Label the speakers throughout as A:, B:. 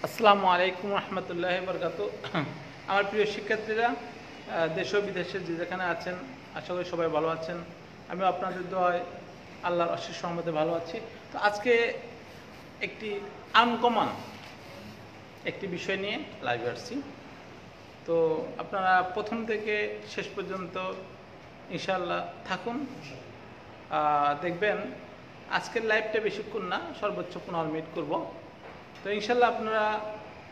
A: আসসালামু আলাইকুম রহমতুল্লাহি বরকাতুহু। আমার প্রিয় শিক্ষার্থীরা, দেশ ও বিদেশে যে যেখানে আছেন, আশা করি সবাই ভালো আছেন। আমি আপনাদের দোয়ায় আল্লাহর অশেষ রহমতে ভালো আছি। তো আজকে একটি আনকমন একটি বিষয় নিয়ে লাইভে আসছি। তো আপনারা প্রথম থেকে শেষ পর্যন্ত ইনশাআল্লাহ থাকুন, দেখবেন আজকের লাইভটা বেশিক্ষণ না, সর্বোচ্চ 15 মিনিট করব। তো ইনশাল্লাহ আপনারা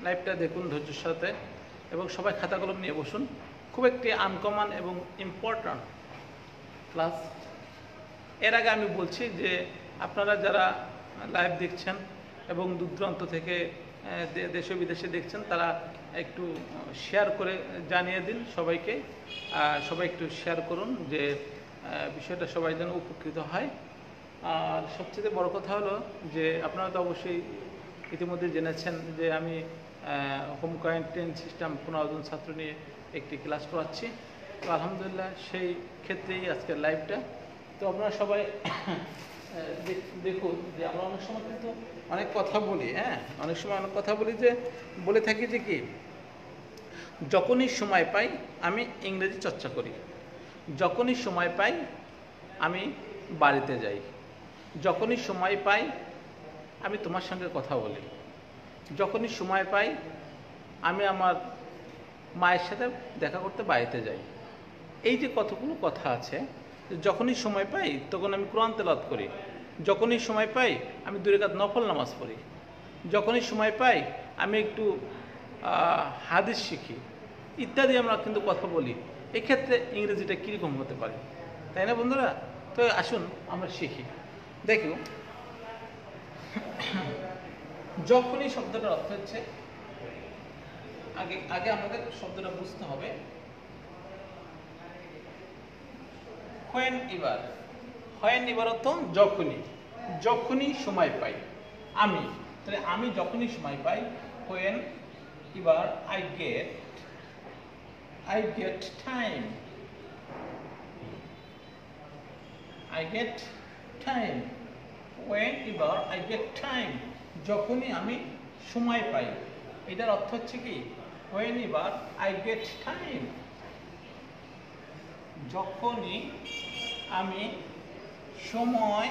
A: লাইভটা দেখুন ধৈর্যের সাথে এবং সবাই খাতা কলম নিয়ে বসুন। খুব একটি আনকমন এবং ইম্পর্ট্যান্ট ক্লাস। এর আগে আমি বলছি যে আপনারা যারা লাইভ দেখছেন এবং দূর দূরান্ত থেকে দেশে বিদেশে দেখছেন, তারা একটু শেয়ার করে জানিয়ে দিন সবাইকে। সবাই একটু শেয়ার করুন যে বিষয়টা সবাই যেন উপকৃত হয়। আর সবচেয়ে বড় কথা হলো যে আপনারা তো অবশ্যই ইতিমধ্যে জেনেছেন যে আমি হোম কোয়ারেন্টাইন সিস্টেম 15 জন ছাত্র নিয়ে একটি ক্লাস করাচ্ছি। তো আলহামদুলিল্লাহ সেই ক্ষেত্রেই আজকের লাইভটা। তো আপনারা সবাই দেখুন যে আমরা অনেক সময় কিন্তু অনেক কথা বলি, অনেক সময় অনেক কথা বলি, যে বলে থাকি যে কি, যখনই সময় পাই আমি ইংরেজি চর্চা করি, যখনই সময় পাই আমি বাড়িতে যাই, যখনই সময় পাই আমি তোমার সঙ্গে কথা বলি, যখনই সময় পাই আমি আমার মায়ের সাথে দেখা করতে বাড়িতে যাই। এই যে কতগুলো কথা আছে, যখনই সময় পাই তখন আমি কোরআন তেলাওয়াত করি, যখনই সময় পাই আমি 2 রাকাত নফল নামাজ পড়ি, যখনই সময় পাই আমি একটু হাদিস শিখি, ইত্যাদি আমরা কিন্তু কথা বলি। এক্ষেত্রে ইংরেজিটা কীরকম হতে পারে, তাই না বন্ধুরা? তো আসুন আমরা শিখি। দেখুন, যখনই শব্দটার অর্থ হচ্ছে, আগে আমাদের শব্দটা বুঝতে হবে। হোয়েন এবার অর্থ যখনই, যখনই সময় পাই আমি, তাহলে আমি যখনই সময় পাই, হোয়েন এবার I get time, when ever I get time, যখনই আমি সময় পাই। এটার অর্থ হচ্ছে কি, when ever I get time, যখনই আমি সময়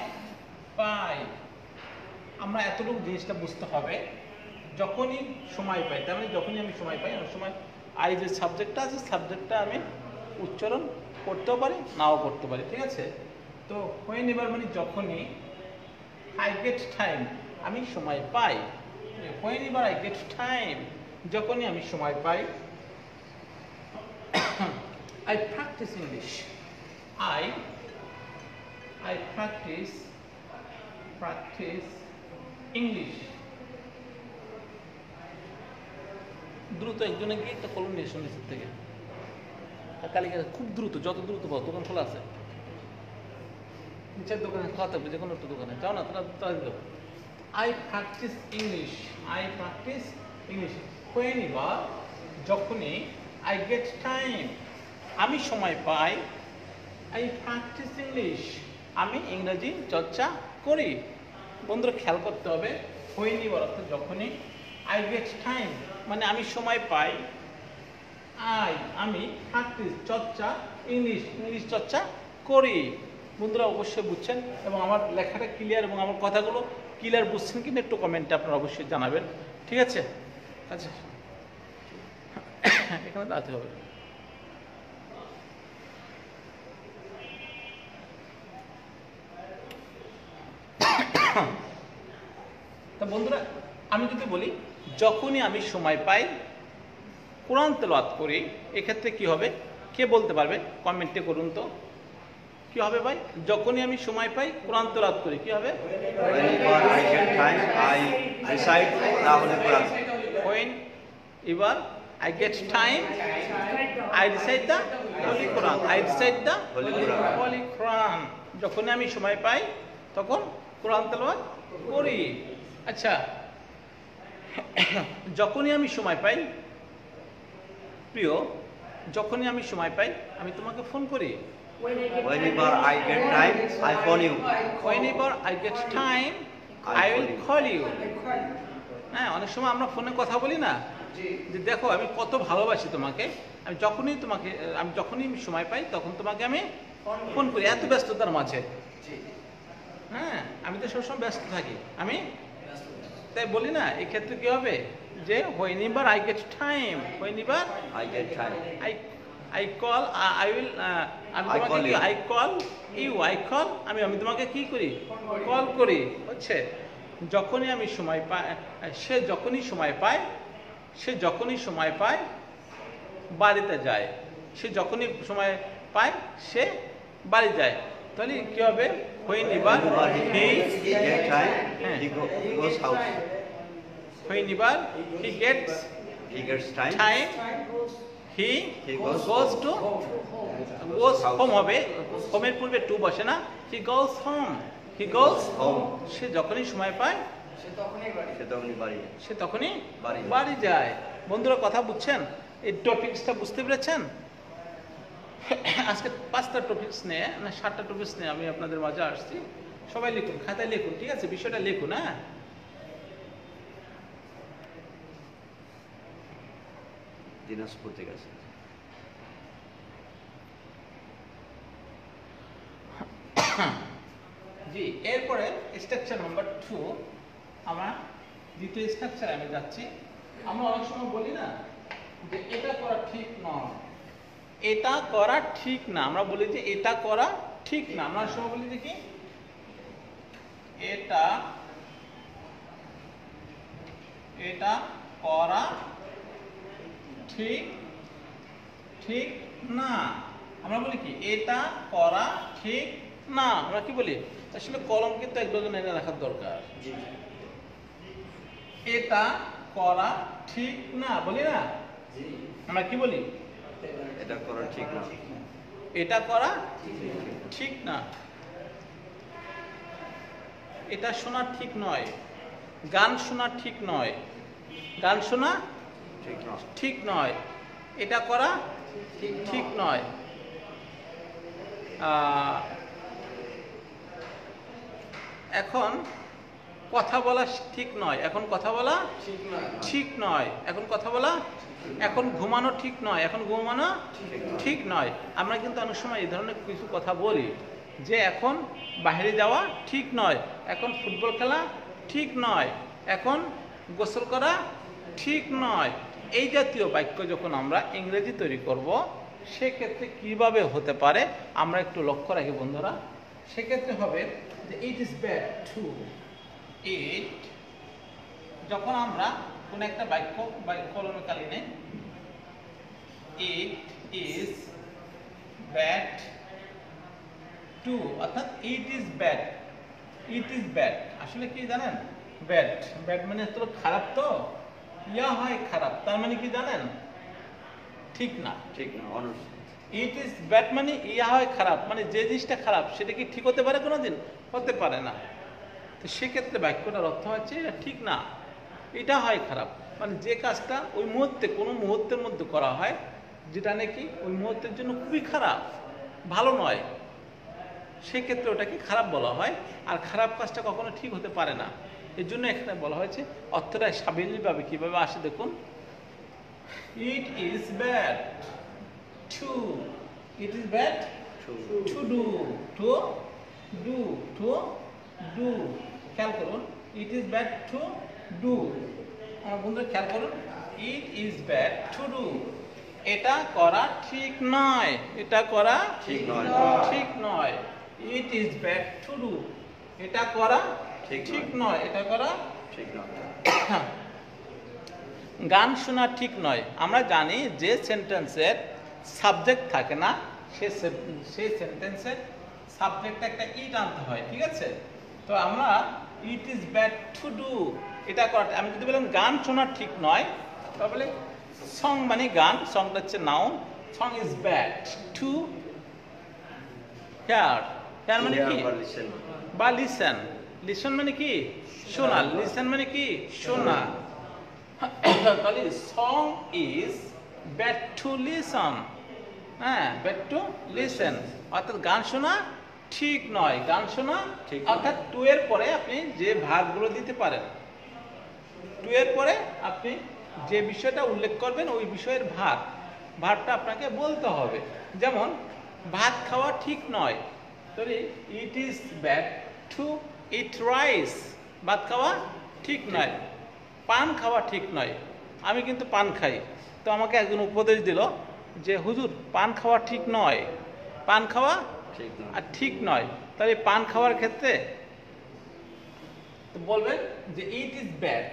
A: পাই। আমরা এতটুকু জিনিসটা বুঝতে হবে, যখনই সময় পাই, তার মানে যখনই আমি সময় পাই। অনেক সময় আই যে সাবজেক্টটা আছে, সাবজেক্টটা আমি উচ্চারণ করতেও পারি, নাও করতে পারি, ঠিক আছে? তো when ever মানে যখনই, I get time আমি সময় পাই। whenever I get time যখনই আমি সময় পাই। I practice English, I practice English। দ্রুত একজনে গিয়ে একটা কলম নিয়ে শুনে থেকে কালিকা, খুব দ্রুত, যত দ্রুত পাও। দোকান খোলা আছে, নিচের দোকানে খোলা থাকবে, যে কোনো একটা দোকানে যাও না, তারা দিতে হবে। I practice English whenever যখনই, I get time আমি সময় পাই, I practice English আমি ইংরেজি চর্চা করি। বন্ধুরা খেয়াল করতে হবে, whenever অর্থাৎ যখনই, I get time মানে আমি সময় পাই, আমি practice চর্চা, ইংলিশ চর্চা করি। বন্ধুরা অবশ্যই বুঝছেন এবং আমার লেখাটা ক্লিয়ার এবং আমার কথাগুলো ক্লিয়ার বুঝছেন কিনা একটু কমেন্টে আপনারা অবশ্যই জানাবেন, ঠিক আছে? আচ্ছা, এখানে দাঁড়াতে হবে। তা বন্ধুরা, আমি যদি বলি যখনই আমি সময় পাই কোরআন তেলাওয়াত করি, এক্ষেত্রে কি হবে? কে বলতে পারবে? কমেন্টে করুন তো, কি হবে ভাই? যখনই আমি সময় পাই কোরআন তেলাওয়াত করি, কি হবে? Whenever I get time I recite the Holy Quran, যখনই আমি সময় পাই তখন কোরআন তেলাওয়াত করি। আচ্ছা, যখনই আমি সময় পাই, প্রিয়, যখনই আমি সময় পাই আমি তোমাকে ফোন করি।
B: Whenever I get time, I phone you.
A: Whenever I get time, I will call you. হ্যাঁ, অনেক সময় আমরা ফোনে কথা বলি না যে দেখো আমি কত ভালোবাসি তোমাকে, আমি যখনই সময় পাই তখন তোমাকে আমি ফোন করি, এত ব্যস্ততার মাঝে। হ্যাঁ, আমি তো সবসময় ব্যস্ত থাকি, আমি তাই বলি না। এই ক্ষেত্রে কি হবে যে whenever I get time, whenever
B: I get time.
A: I call, I will, আমি
B: I
A: তোমাকে
B: call
A: কি
B: you.
A: I call you, I call, আমি তোমাকে কি করি, কল করি। হচ্ছে যখনই আমি সময় পাই, সে যখনই সময় পায় বাড়িতে যায়, সে যখনই সময় পায় সে বাড়ি যায়। তাহলে কি হবে, whenever he
B: Get time.
A: হ্যাঁ,
B: He goes house.
A: whenever he gets
B: He gets time.
A: he
B: He goes
A: home হবে, হোমের পূর্বে টু বসে না, he goes home,
B: home.
A: সে যখনই সময় পায়
B: সে তখনই বাড়ি যায়।
A: সে তখনই
B: বাড়ি যায়।
A: বাড়ি যায়। বন্ধুরা কথা বুঝছেন, এই টপিকসটা বুঝতে পেরেছেন? আজকে 5টা টপিকস নিয়ে না 7টা টপিকস নিয়ে আমি আপনাদের মাঝে আসছি। সবাই লিখুন, খাতায় লিখুন, ঠিক আছে? বিষয়টা লিখুন। হ্যাঁ,
B: দিনাজপুর থেকে আছে।
A: জি, এরপরে স্ট্রাকচার নাম্বার 2, আমরা দ্বিতীয় স্ট্রাকচারে আমি যাচ্ছি। আমরা অনেক সময় বলি না যে এটা করা ঠিক নয়, এটা করা ঠিক না, আমরা বলি যে এটা করা ঠিক না। আমরা অনেক সময় বলি যে কি এটা করা ঠিক না। আমরা বলি কি এটা করা ঠিক না, আমরা কি বলি? আসলে কলম কিন্তু এক ডজন এনে রাখার দরকার। এটা করা ঠিক না বলি না, আমরা কি বলি?
B: এটা করা ঠিক না।
A: এটা করা ঠিক না, এটা শোনা ঠিক নয়, গান শোনা ঠিক নয়, গান শোনা
B: ঠিক না।
A: ঠিক নয়, এটা করা ঠিক নয়। এখন কথা বলা ঠিক নয়, এখন কথা বলা ঠিক নয়, এখন কথা বলা, এখন ঘুমানো ঠিক নয়, এখন ঘুমানো ঠিক নয়। আমরা কিন্তু অনেক সময় এই ধরনের কিছু কথা বলি যে এখন বাইরে যাওয়া ঠিক নয়, এখন ফুটবল খেলা ঠিক নয়, এখন গোসল করা ঠিক নয়। এই জাতীয় বাক্য যখন আমরা ইংরেজি তৈরি করব, সেক্ষেত্রে কিভাবে হতে পারে আমরা একটু লক্ষ্য রাখি বন্ধুরা। সেক্ষেত্রে হবে যে ইট ইজ ব্যাড টু ইট, যখন আমরা কোন একটা বাক্য কলমে কালিনে ইট ইজ ব্যাড টু, অর্থাৎ ইট is bad, it is bad আসলে কি জানেন? ব্যাড, ব্যাড মানে তো খারাপ, তো ইয়া হয় খারাপ, তার মানে কি জানেন? ঠিক না।
B: ঠিক না, অনুচিত।
A: ইট ইজ ব্যাড মানে ইয়া হয় খারাপ, মানে যে জিনিসটা খারাপ সেটা কি ঠিক হতে পারে কোনোদিন? হতে পারে না। তো সেক্ষেত্রে বাক্যটার অর্থ হচ্ছে এটা ঠিক না, এটা হয় খারাপ, মানে যে কাজটা ওই মুহূর্তে কোনো মুহূর্তের মধ্যে করা হয় যেটা নাকি ওই মুহূর্তের জন্য খুবই খারাপ, ভালো নয়, সেক্ষেত্রে ওটাকে খারাপ বলা হয়। আর খারাপ কাজটা কখনো ঠিক হতে পারে না, এর জন্য এখানে বলা হয়েছে। অর্থটা সাবলীলভাবে কিভাবে আসে দেখুন, ইট is bad to, it is bad to do, to do, to do, খেয়াল করুন, ইট ইজ ব্যাড টু ডু। আমার বন্ধুরা খেয়াল করুন, ইট ইজ ব্যাড টু ডু, এটা করা ঠিক নয়, এটা করা
B: ঠিক নয়।
A: ঠিক নয়। ইট ইজ ব্যাড টু ডু, এটা করা ঠিক নয়, এটা করা
B: ঠিক না।
A: গান শোনা ঠিক নয়। আমরা জানি যে সেন্টেন্সের সাবজেক্ট থাকে না, সেই সেন্টেন্সের সাবজেক্টে একটা ইট আনতে হয়, ঠিক আছে? তো আমরা ইট ইজ ব্যাড টু ডু, এটা করা, আমি যদি বললাম গান শোনা ঠিক নয়, তাহলে সং মানে গান, সংটা হচ্ছে noun, song is bad to hear, hear মানে কি? বা লিসেন, লিসেন মানে কি? শোনা, লিসেন মানে কি? শোনা। তাহলে song is bad to listen, হ্যাঁ, ব্যাড টু লিসেন, অর্থাৎ গান শোনা ঠিক নয়, গান শোনা
B: ঠিক
A: অর্থাৎ টু এর পরে আপনি যে ভার্বগুলো দিতে পারেন, টু এর পরে আপনি যে বিষয়টা উল্লেখ করবেন ওই বিষয়ের ভারটা আপনাকে বলতে হবে। যেমন ভাত খাওয়া ঠিক নয়, তাহলে ইট is bad to eat rice. ভাত খাওয়া ঠিক নয়। পান খাওয়া ঠিক নয়, আমি কিন্তু পান খাই, তো আমাকে একজন উপদেশ দিল যে হুজুর পান খাওয়া ঠিক নয়, পান খাওয়া
B: ঠিক নয়।
A: আর ঠিক নয়, তাহলে পান খাওয়ার ক্ষেত্রে তো বলবেন যে ইট ইজ ব্যাড,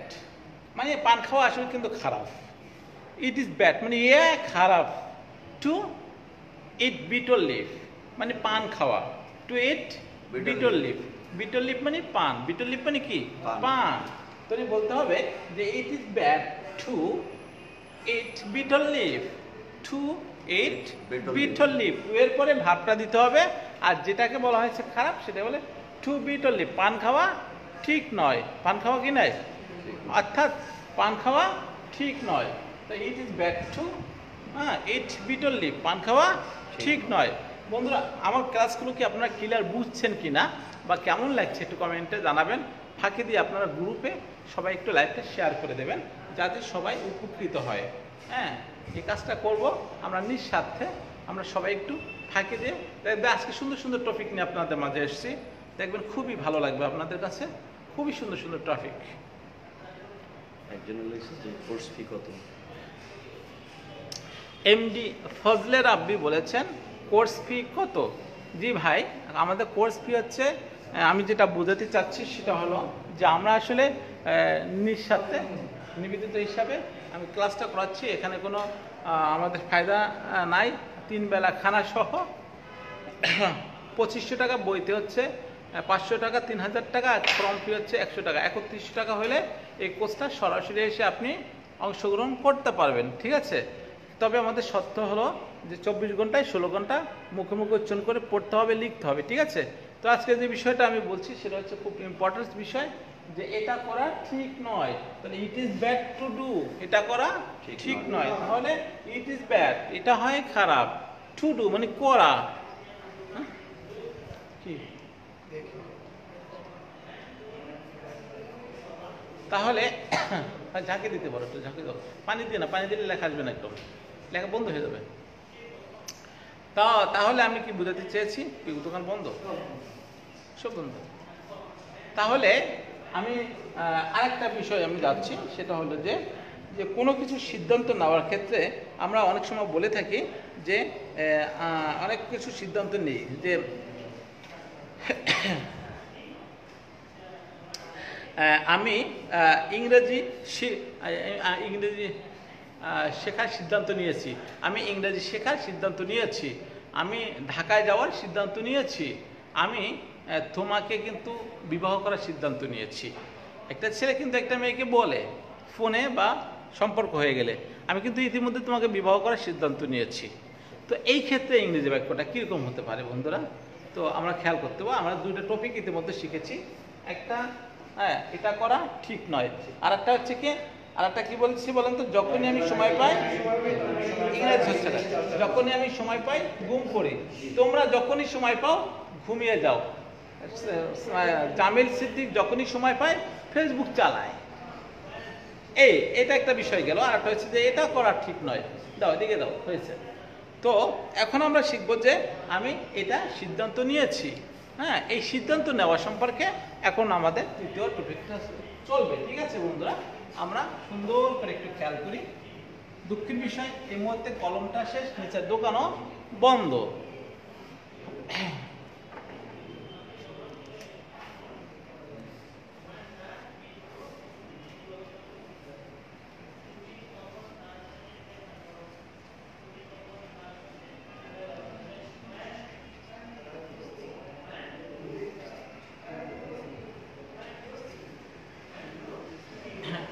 A: মানে পান খাওয়া আসলে কিন্তু খারাপ। ইট ইজ ব্যাড মানে খারাপ। টু ইট বিটল লিফ মানে পান খাওয়া। Two eat betel leaf, beetle leaf মানে পান, বিটল লিফ মানে কি
B: পান।
A: পান। তাহলে বলতে হবে যে it is bad to eat betel leaf, to eat
B: Bitter
A: betel leaf. To এর পরে ভাবটা দিতে হবে, আর যেটাকে বলা হয়েছে খারাপ সেটা বলে টু বিটল লিফ। পান খাওয়া ঠিক নয়, পান খাওয়া কি নয়, অর্থাৎ পান খাওয়া ঠিক নয়। তো it is bad to eat betel leaf, পান খাওয়া ঠিক নয়। বন্ধুরা আমার ক্লাসগুলো কি আপনারা ক্লিয়ার বুঝছেন কি না বা কেমন লাগছে একটু কমেন্টে জানাবেন। ফাঁকি দিয়ে আপনারা গ্রুপে সবাই একটু লাইভটা শেয়ার করে দেবেন যাতে সবাই উপকৃত হয়। হ্যাঁ, এই কাজটা করব আমরা নিঃস্বার্থে, আমরা সবাই একটু ফাঁকি দিয়ে দেখবেন। আজকে সুন্দর সুন্দর টপিক নিয়ে আপনাদের মাঝে এসেছি, দেখবেন খুবই ভালো লাগবে আপনাদের কাছে, খুবই সুন্দর সুন্দর টপিক।
B: একজনের লিখছে যে কোর্স ফি কত?
A: এমডি ফজলে রাব্বি বলেছেন কোর্স ফি কত? জি ভাই, আমাদের কোর্স ফি হচ্ছে, আমি যেটা বোঝাতে চাচ্ছি সেটা হলো যে আমরা আসলে নিঃস্বার্থে নিবেদিত হিসাবে আমি ক্লাসটা করাচ্ছি, এখানে কোনো আমাদের ফায়দা নাই। 3 বেলা খানা সহ 2500 টাকা, বইতে হচ্ছে 500 টাকা, 3000 টাকা, ফর্ম ফি হচ্ছে 100 টাকা। 3100 টাকা হলে এই কোর্সটা সরাসরি এসে আপনি অংশগ্রহণ করতে পারবেন, ঠিক আছে। তবে আমাদের শর্ত হলো যে 24 ঘন্টায় 16 ঘন্টা মুখে মুখে উচ্চারণ করে পড়তে হবে, লিখতে হবে, ঠিক আছে। তো আজকে যে বিষয়টা আমি বলছি সেটা হচ্ছে খুব ইম্পর্টেন্ট বিষয়, যে এটা করা ঠিক নয়। তাহলে ইট ইজ ব্যাড টু ডু, এটা করা ঠিক নয়, তাহলে ইট ইজ ব্যাড এটা হয় খারাপ, টু ডু মানে করা। কি তাহলে ঝাঁকি দিতে পারো, একটু ঝাঁকি দাও, পানি দিয়ে না, পানি দিলে লেখা আসবে না, একদম লেখা বন্ধ হয়ে যাবে। তাহলে আমি কি বোঝাতে চেয়েছি, দোকান বন্ধ, সব বন্ধ। তাহলে আমি আরেকটা বিষয় আমি যাচ্ছি, সেটা হলো যে কোনো কিছু সিদ্ধান্ত নেওয়ার ক্ষেত্রে আমরা অনেক সময় বলে থাকি যে অনেক কিছু সিদ্ধান্ত নিই যে আমি ইংরেজি শেখার সিদ্ধান্ত নিয়েছি, আমি ইংরেজি শেখার সিদ্ধান্ত নিয়েছি, আমি ঢাকায় যাওয়ার সিদ্ধান্ত নিয়েছি, আমি তোমাকে কিন্তু বিবাহ করার সিদ্ধান্ত নিয়েছি। একটা ছেলে কিন্তু একটা মেয়েকে বলে ফোনে বা সম্পর্ক হয়ে গেলে, আমি কিন্তু ইতিমধ্যে তোমাকে বিবাহ করার সিদ্ধান্ত নিয়েছি। তো এই ক্ষেত্রে ইংরেজি বাক্যটা কীরকম হতে পারে বন্ধুরা? তো আমরা খেয়াল করতে পারবো, আমরা দুইটা টপিক ইতিমধ্যে শিখেছি। একটা এটা করা ঠিক নয়, আর একটা হচ্ছে কি, আর একটা কি বলছি বলেন তো, যখনই আমি সময় পাই, ইংরেজি হচ্ছে না, যখনই আমি সময় পাই ঘুম পড়ি, তোমরা যখনই সময় পাও ঘুমিয়ে যাও। জামিল সিদ্দিক যখনই সময় পায় ফেসবুক চালায়। এটা একটা বিষয় গেল। আর একটা হচ্ছে যে এটা করা ঠিক নয়, দাও এদিকে দাও, হয়েছে। তো এখন আমরা শিখবো যে আমি এটা সিদ্ধান্ত নিয়েছি। হ্যাঁ, এই সিদ্ধান্ত নেওয়া সম্পর্কে এখন আমাদের তৃতীয় টপিকটা চলবে, ঠিক আছে বন্ধুরা। আমরা সুন্দর করে একটু খেয়াল করি। দুঃখের বিষয় এই মুহূর্তে কলমটা শেষ, নিচের দোকানও বন্ধ।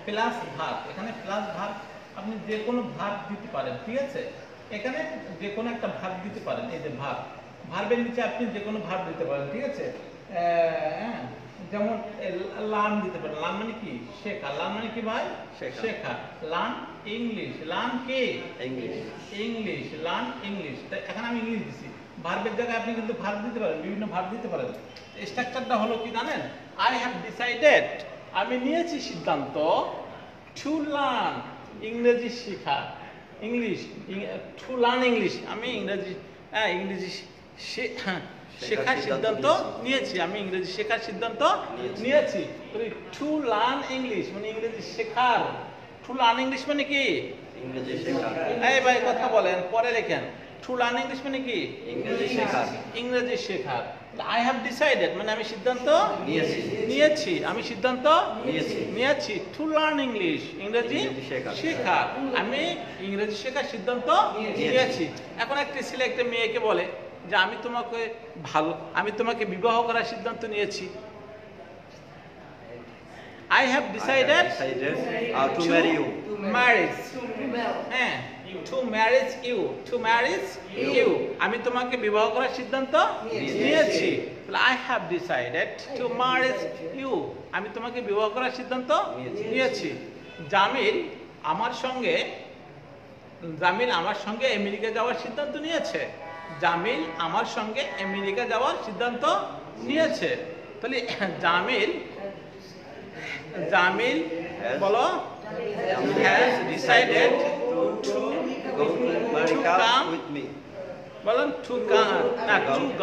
A: প্লাস ভার্ব, এখানে প্লাস ভার্ব আপনি যে কোনো ভার্ব দিতে পারেন, ঠিক আছে। এখানে যে কোনো একটা ভার্ব দিতে পারেন, এই যে ভার্ব, ভার্বের নিচে আপনি যে কোনো ভার্ব দিতে পারেন, ঠিক আছে। যেমন লার্ন দিতে পারেন, লার্ন মানে কি শেখা, লার্ন মানে কি ভাই শেখা, লার্ন ইংলিশ, লার্ন কি ইংলিশ, লার্ন ইংলিশ। এখানে আমি ইংলিশ দিছি, ভার্বের জায়গায় আপনি কিন্তু ভার্ব দিতে পারেন, বিভিন্ন ভার্ব দিতে পারেন। স্ট্রাকচারটা হলো কি জানেন, আই হ্যাভ ডিসাইডেড, আমি নিয়েছি সিদ্ধান্ত, টু লার্ন ইংরেজি শেখা ইংলিশ টু লার্ন ইংলিশ আমি ইংরেজি শেখার সিদ্ধান্ত নিয়েছি আমি ইংরেজি শেখার সিদ্ধান্ত নিয়েছি টু লার্ন ইংলিশ মানে ইংরেজি শেখার টু লার্ন ইংলিশ মানে কি
B: ইংরেজি শেখা
A: এই ভাই কথা বলেন পরে লেখেন টু লার্ন ইংলিশ মানে কি
B: ইংরেজি শেখা
A: ইংরেজি শেখার আই হ্যাভ ডিসাইডেড মানে আমি সিদ্ধান্ত
B: নিয়েছি
A: আমি সিদ্ধান্ত
B: নিয়েছি
A: নিয়েছি টু লার্ন ইংলিশ ইংরেজি
B: ইংরেজি শেখা।
A: শেখা আমি ইংরেজি শেখার সিদ্ধান্ত নিয়েছি এখন একটা ছেলে একটা মেয়েকে বলে যে আমি তোমাকে বিবাহ করার সিদ্ধান্ত নিয়েছি I have decided
B: to marry you.
A: marriage হ্যাঁ to marry you আমি তোমাকে বিবাহ করার সিদ্ধান্ত নিয়েছি I have decided to marry you আমি তোমাকে বিবাহ করার সিদ্ধান্ত নিয়েছি জামিল আমার সঙ্গে আমেরিকা যাওয়ার সিদ্ধান্ত নিয়েছে জামিল আমার সঙ্গে আমেরিকা যাওয়ার সিদ্ধান্ত নিয়েছে তাহলে জামিল বলো has decided to come
B: with me.
A: বলেন to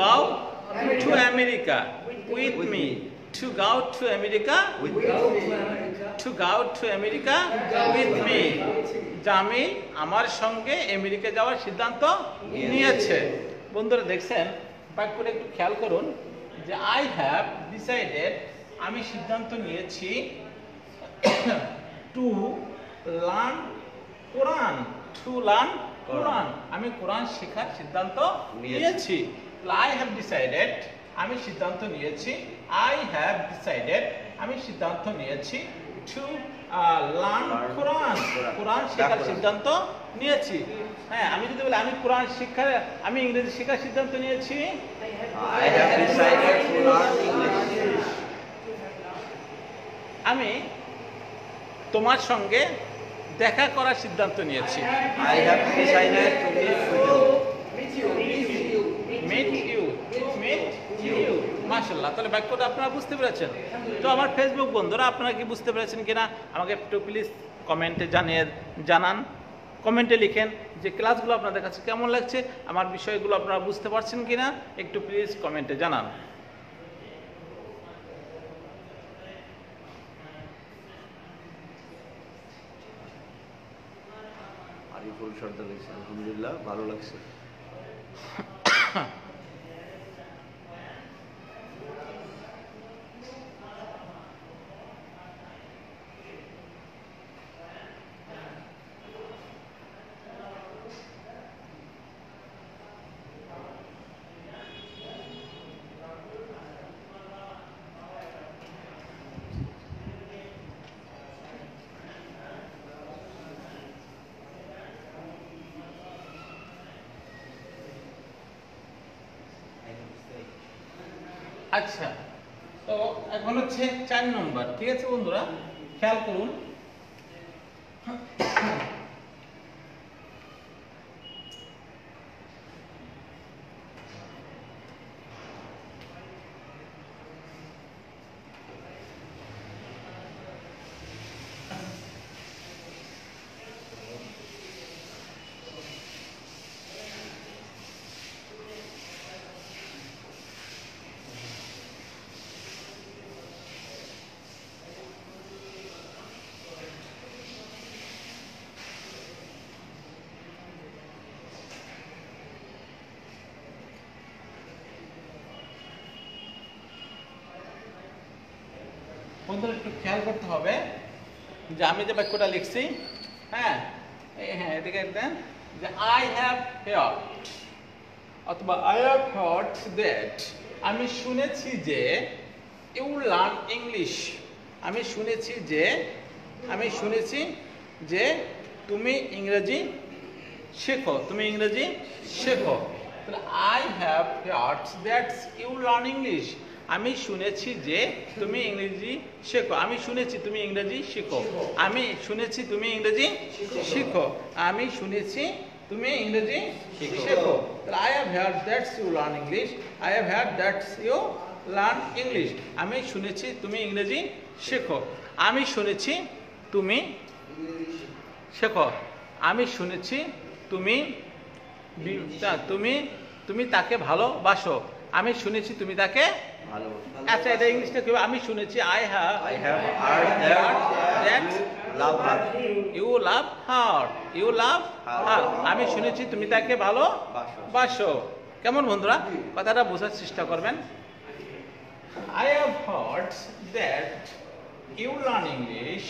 A: go to America with me to go to America with me Jamil আমার সঙ্গে আমেরিকা যাওয়ার সিদ্ধান্ত নিয়েছে বন্ধুরা দেখছেন বাক্যটা একটু খেয়াল করুন যে I have decided আমি সিদ্ধান্ত নিয়েছি টু লার্ন কোরআন আমি কোরআন শেখার সিদ্ধান্ত নিয়েছি I have decided আমি সিদ্ধান্ত নিয়েছি টু লার্ন কোরআন শেখার সিদ্ধান্ত নিয়েছি হ্যাঁ আমি যদি বলি আমি ইংরেজি শেখার সিদ্ধান্ত নিয়েছি
B: I have decided to learn English.
A: আমি তোমার সঙ্গে দেখা করার সিদ্ধান্ত নিয়েছি
B: I have decided to
A: meet you মাশাআল্লাহ তাহলে বাক্যটা আপনারা বুঝতে পেরেছেন তো আমার ফেসবুক বন্ধুরা আপনারা কি বুঝতে পেরেছেন কিনা আমাকে একটু প্লিজ কমেন্টে জানান কমেন্টে লিখেন যে ক্লাসগুলো আপনাদের কাছে কেমন লাগছে আমার বিষয়গুলো আপনারা বুঝতে পারছেন কিনা একটু প্লিজ কমেন্টে জানান
B: আরিফুল সর্দার লিখছে আলহামদুলিল্লাহ ভালো লাগছে
A: আচ্ছা তো এখন হচ্ছে 4 নম্বর ঠিক আছে বন্ধুরা খেয়াল করুন বন্ধুরা একটু খেয়াল করতে হবে যে আমি যে বাক্যটা লিখছি হ্যাঁ এদিকে দেন যে আই হ্যাভ হার্ড অথবা আই হ্যাভ হার্ড দ্যাট আমি শুনেছি যে ইউ লার্ন ইংলিশ আমি শুনেছি যে তুমি ইংরেজি শেখো তাহলে I have heard that you learn English আমি শুনেছি যে তুমি ইংরেজি শেখো আমি শুনেছি তুমি ইংরেজি শেখো তাহলে I have heard that's you learn English আমি শুনেছি তুমি ইংরেজি শেখো আমি শুনেছি তুমি শেখো। আমি শুনেছি তুমি তুমি তুমি তাকে ভালোবাসো। আমি শুনেছি তুমি তাকে আচ্ছা, এটা ইংলিশটা কি হবে? আমি শুনেছি
B: I have heard that love her.
A: You love her, you love her. আমি শুনেছি তুমি তাকে ভালোবাসো। কেমন বন্ধুরা, কথাটা বোঝার চেষ্টা করবেন। I have heard that you learn English.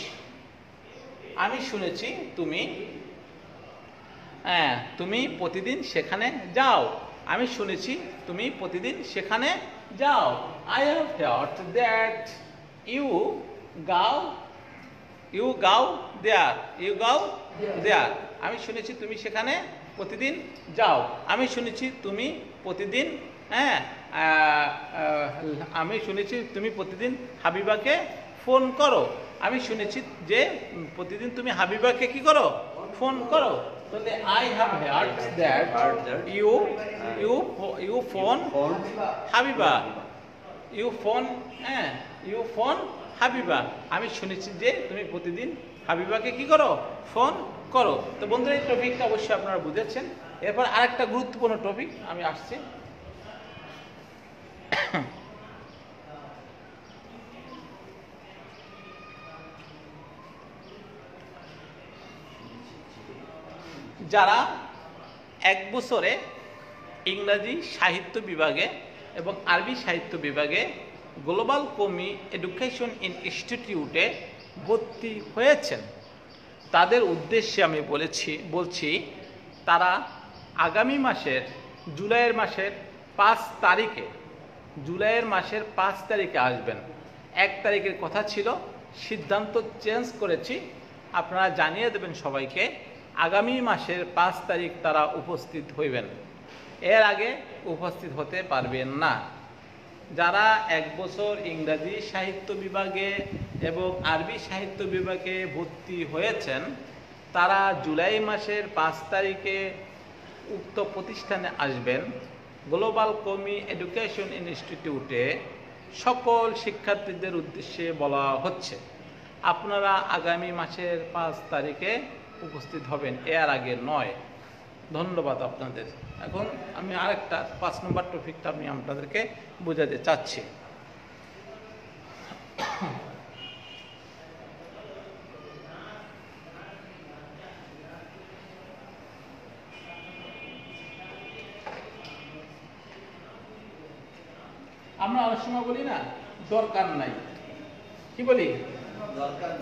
A: আমি শুনেছি তুমি প্রতিদিন সেখানে যাও। আমি শুনেছি তুমি প্রতিদিন সেখানে যাও। I have heard that you go there. আমি শুনেছি তুমি সেখানে প্রতিদিন যাও। আমি শুনেছি তুমি প্রতিদিন আমি শুনেছি তুমি প্রতিদিন হাবিবাকে ফোন করো। আমি শুনেছি যে প্রতিদিন তুমি হাবিবাকে কি করো? ফোন করো। তাহলে I have heard that you phone Habiba. You phone Habiba. আমি শুনেছি যে তুমি প্রতিদিন হাবিবাকে কি করো? ফোন করো। তো বন্ধুরা, এই টপিকটা অবশ্যই আপনারা বুঝেছেন। এরপর আরেকটা গুরুত্বপূর্ণ টপিক আমি আসছি। যারা 1 বছরে ইংরাজি সাহিত্য বিভাগে এবং আরবি সাহিত্য বিভাগে গ্লোবাল কমি এডুকেশন ইনস্টিটিউটে ভর্তি হয়েছেন, তাদের উদ্দেশ্যে আমি বলছি তারা আগামী মাসের জুলাইয়ের মাসের 5 তারিখে আসবেন। 1 তারিখের কথা ছিল, সিদ্ধান্ত চেঞ্জ করেছি। আপনারা জানিয়ে দেবেন সবাইকে, আগামী মাসের 5 তারিখ তারা উপস্থিত হইবেন। এর আগে উপস্থিত হতে পারবেন না। যারা 1 বছর ইংরাজি সাহিত্য বিভাগে এবং আরবি সাহিত্য বিভাগে ভর্তি হয়েছেন, তারা জুলাই মাসের 5 তারিখে উক্ত প্রতিষ্ঠানে আসবেন। গ্লোবাল কমি এডুকেশন ইনস্টিটিউটে সকল শিক্ষার্থীদের উদ্দেশ্যে বলা হচ্ছে, আপনারা আগামী মাসের 5 তারিখে উপস্থিত হবেন, এর আগে নয়। ধন্যবাদ আপনাদের। এখন আমি আরেকটা 5 নম্বর টপিকটা আমি আপনাদেরকে বোঝাতে চাচ্ছি। আমরা অনেক সময় বলি না, দরকার নাই। কি বলি?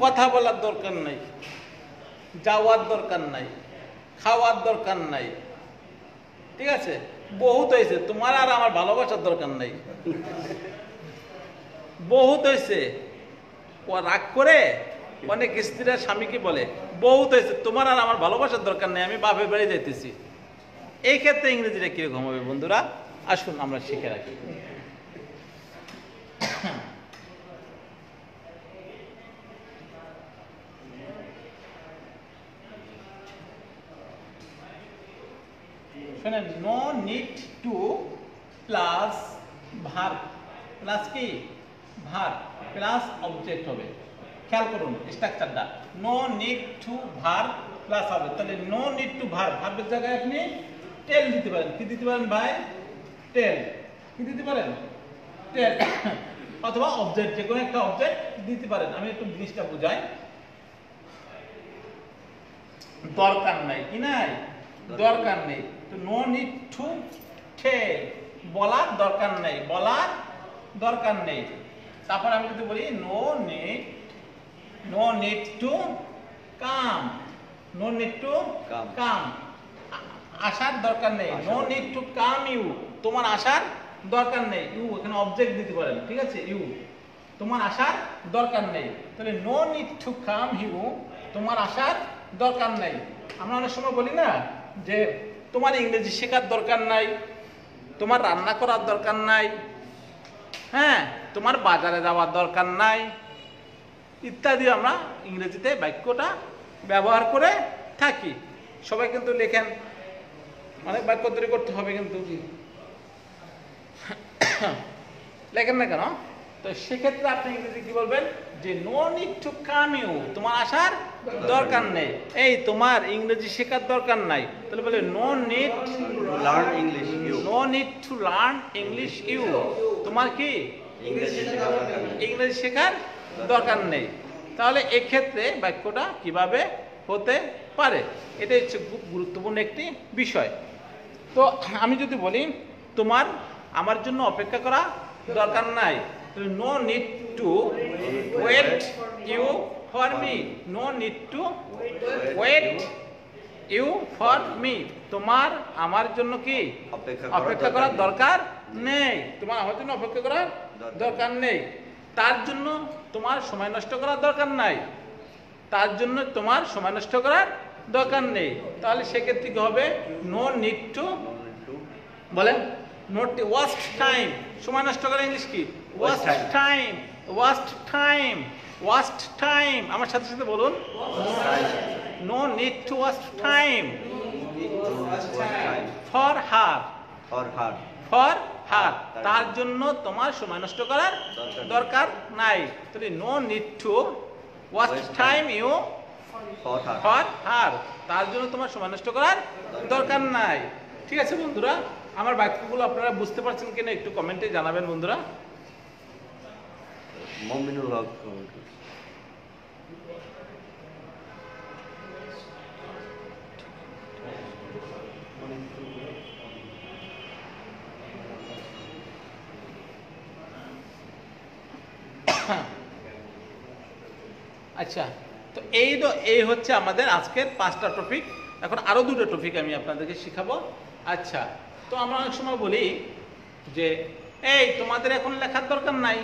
A: কথা বলার দরকার নাই, যাওয়ার দরকার নাই, খাওয়ার দরকার নাই। ঠিক আছে, বহুত হয়েছে, তোমার আর আমার ভালোবাসার দরকার নাই। বহুত হয়েছে, ও রাগ করে অনেক স্ত্রীরা স্বামীকে বলে, বহুত হয়েছে, তোমার আর আমার ভালোবাসার দরকার নেই, আমি বাপের বাড়ি যাইতেছি। এই ক্ষেত্রে ইংরেজিটা কিরকম হবে বন্ধুরা? আসুন আমরা শিখে রাখি। শোনেন, no need to plus verb, plus কি ভার্ব প্লাস অবজেক্ট হবে। খেয়াল করুন স্ট্রাকচারটা, no need to verb plus হবে। তাহলে নো নিড টু ভার্ব, ভার্বের জায়গায় আপনি টেল দিতে পারেন। কি দিতে পারেন ভাই? টেল। কি দিতে পারেন? টেল। অথবা অবজেক্ট, যে কোনো একটা অবজেক্ট দিতে পারেন। আমি একটু জিনিসটা বুঝাই। দরকার নাই, কি নাই? দরকার নেই। তো নো নিড টু টেল, বলার দরকার নেই, বলার দরকার নেই। তারপর আমি যদি বলি no need to come, no need to come, আসার দরকার নেই। No need to come you, তোমার আসার দরকার নেই। ইউ এখানে অবজেক্ট দিতে পারেন। ঠিক আছে, ইউ, তোমার আসার দরকার নেই। তাহলে no need to come you, তোমার আসার দরকার নেই। আমরা অনেক সময় বলি না যে তোমার ইংরেজি শেখার দরকার নাই, তোমার রান্না করার দরকার নাই, হ্যাঁ, তোমার বাজারে যাওয়ার দরকার নাই ইত্যাদি আমরা ইংরেজিতে বাক্যটা ব্যবহার করে থাকি। সবাই কিন্তু লেখেন, অনেক বাক্য তৈরি করতে হবে, কিন্তু লেখেন না কেন? তো সেক্ষেত্রে আপনি ইংরেজি কি বলবেন? যে no need to come you, তোমার আসার দরকার নেই। এই তোমার ইংরেজি শেখার দরকার নাই, তাহলে বলে no need
B: To learn English, you.
A: No need to learn English you. তোমার কি
B: ইংরেজি শেখার দরকার নেই।
A: ইংরেজি শেখার দরকার নেই। তাহলে এক্ষেত্রে বাক্যটা কিভাবে হতে পারে, এটা হচ্ছে খুব গুরুত্বপূর্ণ একটি বিষয়। তো আমি যদি বলি তোমার আমার জন্য অপেক্ষা করা দরকার নাই, no need to wait you for me, no need to wait you for me. তোমার আমার জন্য কি অপেক্ষা করার দরকার নেই, তোমার আমার জন্য অপেক্ষা করার দরকার নেই। তার জন্য তোমার সময় নষ্ট করার দরকার নাই, তার জন্য তোমার সময় নষ্ট করার দরকার নেই। তাহলে সেক্ষেত্রে কি হবে, নো নিড টু বলেন, নোট ওয়াস্ট টাইম, সময় নষ্ট করা ইংলিশ কি waste time, waste time, waste time. আমার সাথে সাথে বলুন, no need to waste time for her,
B: For her.
A: For her, তার জন্য তোমার সময় নষ্ট করার দরকার নাই। তাহলে no need to waste time you
B: For her.
A: For her, তার জন্য তোমার সময় নষ্ট করার দরকার নাই। ঠিক আছে বন্ধুরা, আমার বাক্যগুলো আপনারা বুঝতে পারছেন কিনা একটু কমেন্টে জানাবেন বন্ধুরা।
B: মমিনুল হক।
A: আচ্ছা, তো এই হচ্ছে আমাদের আজকের 5টা টপিক। এখন আরো 2টো টপিক আমি আপনাদেরকে শিখাবো। আচ্ছা, তো আমরা অনেক সময় বলি যে এই তোমাদের এখন লেখার দরকার নাই,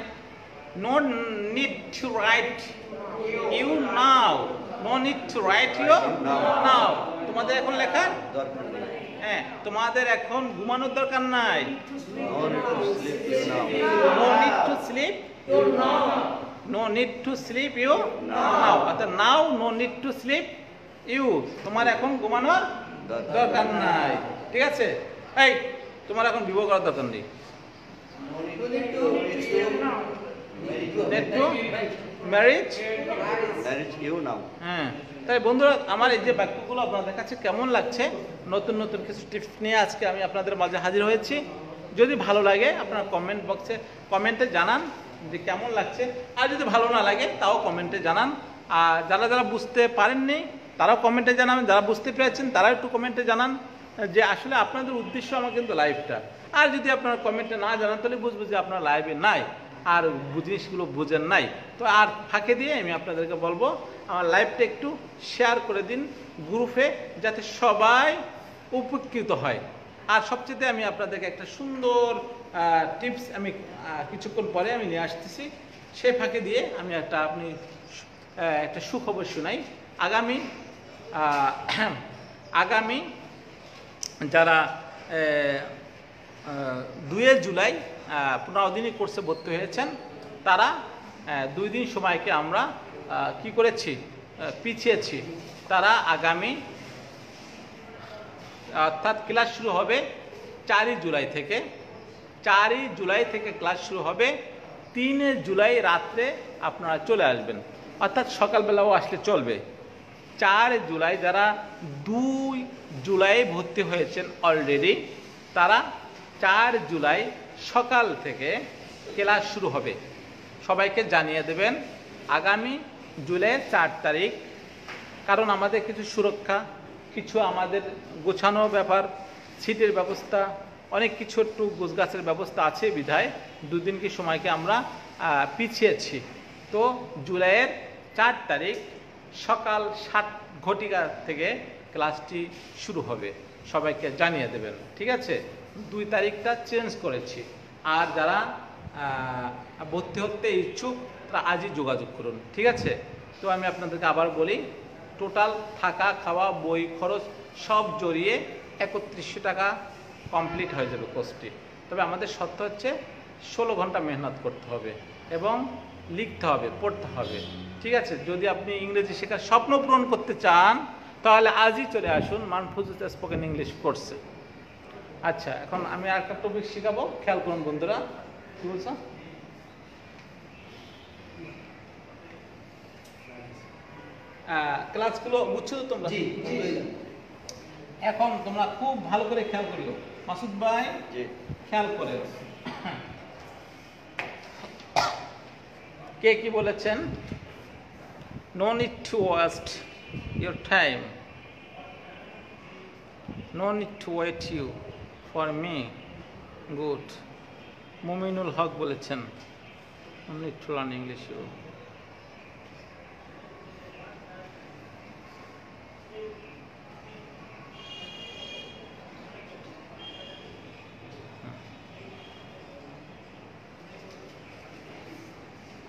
A: no need to write you now, no need to write you now, তোমাদের এখন লেখার
B: দরকার নেই।
A: হ্যাঁ, তোমাদের এখন ঘুমানোর দরকার নাই,
B: No need to sleep now.
A: No need to sleep no need to sleep you now, অর্থাৎ now no need to sleep you, তোমার এখন ঘুমানোর দরকার নাই। ঠিক আছে, এই তোমার এখন বিবাহ করার দরকার নেই, need to marriage.
B: Marriage you now.
A: হ্যাঁ, তাই বন্ধুরা আমার এই যে বাক্যগুলো আপনাদের কাছে কেমন লাগছে, নতুন নতুন কিছু টিপস নিয়ে আজকে আমি আপনাদের মাঝে হাজির হয়েছি। যদি ভালো লাগে আপনারা কমেন্ট বক্সে কমেন্টে জানান যে কেমন লাগছে, আর যদি ভালো না লাগে তাও কমেন্টে জানান। আর যারা যারা বুঝতে পারেননি তারাও কমেন্টে জানাবেন, যারা বুঝতে পেরেছেন তারাও একটু কমেন্টে জানান যে আসলে আপনাদের উদ্দেশ্য আমার কিন্তু লাইভটা। আর যদি আপনারা কমেন্টে না জানান তাহলে বুঝবো যে আপনারা লাইভে নাই আর জিনিসগুলো বুঝেন নাই। তো আর ফাঁকে দিয়ে আমি আপনাদেরকে বলবো আমার লাইভটা একটু শেয়ার করে দিন গ্রুপে, যাতে সবাই উপকৃত হয়। আর সবচেয়ে আমি আপনাদেরকে একটা সুন্দর টিপস আমি কিছুক্ষণ পরে আমি নিয়ে আসতেছি, সেই ফাঁকে দিয়ে আমি একটা সুখবর শোনাই। আগামী যারা 2 জুলাই 15 দিনই কোর্সে ভর্তি হয়েছেন, তারা 2 দিন সময়কে আমরা কি করেছি, পিছিয়েছি। তারা আগামী অর্থাৎ ক্লাস শুরু হবে 4 জুলাই থেকে, 4 জুলাই থেকে ক্লাস শুরু হবে, 3 জুলাই রাত্রে আপনারা চলে আসবেন, অর্থাৎ সকালবেলাও আসলে চলবে। 4 জুলাই যারা 2 জুলাই ভর্তি হয়েছেন অলরেডি, তারা 4 জুলাই সকাল থেকে ক্লাস শুরু হবে। সবাইকে জানিয়ে দেবেন আগামী জুলাইয়ের 4 তারিখ, কারণ আমাদের কিছু সুরক্ষা, কিছু আমাদের গোছানো ব্যাপার, সিটের ব্যবস্থা, অনেক কিছু একটু গোছগাছের ব্যবস্থা আছে বিধায় 2 দিন কি সময়কে আমরা পিছিয়েছি। তো জুলাইয়ের 4 তারিখ সকাল 7 ঘটিকা থেকে ক্লাসটি শুরু হবে, সবাইকে জানিয়ে দেবেন। ঠিক আছে, 2 তারিখটা চেঞ্জ করেছি। আর যারা ভর্তি হতে ইচ্ছুক তারা আজই যোগাযোগ করুন। ঠিক আছে, তো আমি আপনাদেরকে আবার বলি, টোটাল থাকা খাওয়া বই খরচ সব জড়িয়ে 3100 টাকা কমপ্লিট হয়ে যাবে কোর্সটি। তবে আমাদের শর্ত হচ্ছে 16 ঘন্টা মেহনত করতে হবে এবং লিখতে হবে, পড়তে হবে। ঠিক আছে, যদি আপনি ইংরেজি শেখার স্বপ্ন পূরণ করতে চান তাহলে আজই চলে আসুন মানফুজুত স্পোকেন ইংলিশ কোর্সে। আচ্ছা, এখন আমি আরেকটা টপিক শেখাবো, খেয়াল করুন বন্ধুরা। কি বলছো? ক্লাসগুলো বুঝছো তো তোমরা?
B: জি
A: এখন তোমরা খুব ভালো করে খেয়াল করিও। মাসুদ ভাই
B: জি
A: খেয়াল করে কে কি বলেছেন? No need to waste your time, no need to wait you for me, good. Mominul Haque বলেছেন no need to learn English you.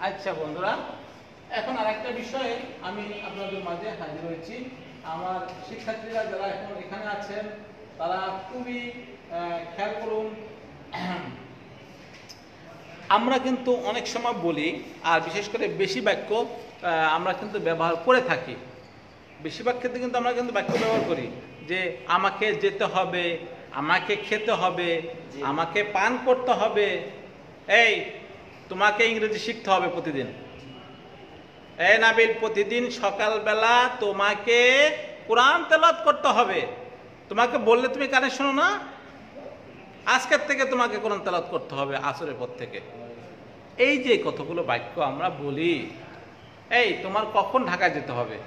A: আচ্ছা বন্ধুরা, এখন আরেকটা বিষয়ে আমি আপনাদের মাঝে হাজির হয়েছি। আমার শিক্ষার্থীরা যারা এখন এখানে আছেন তারা খুবই খেয়াল করুন। আমরা কিন্তু অনেক সময় বলি, আর বিশেষ করে বেশি বাক্য আমরা কিন্তু ব্যবহার করে থাকি। বেশিরভাগ ক্ষেত্রে কিন্তু আমরা কিন্তু বাক্য ব্যবহার করি যে আমাকে যেতে হবে, আমাকে খেতে হবে, আমাকে পান করতে হবে। এই তোমাকে ইংরেজি শিখতে হবে প্রতিদিন। এই নাবিল, প্রতিদিন সকালবেলা তোমাকে কোরআন তেলাওয়াত করতে হবে। তোমাকে বললে তুমি কানে শোনো না? আজকের থেকে তোমাকে কোরআন তেলাওয়াত করতে হবে আসরের পর থেকে। এই যে কতগুলো বাক্য আমরা বলি। এই তোমার কখন ঢাকায় যেতে হবে?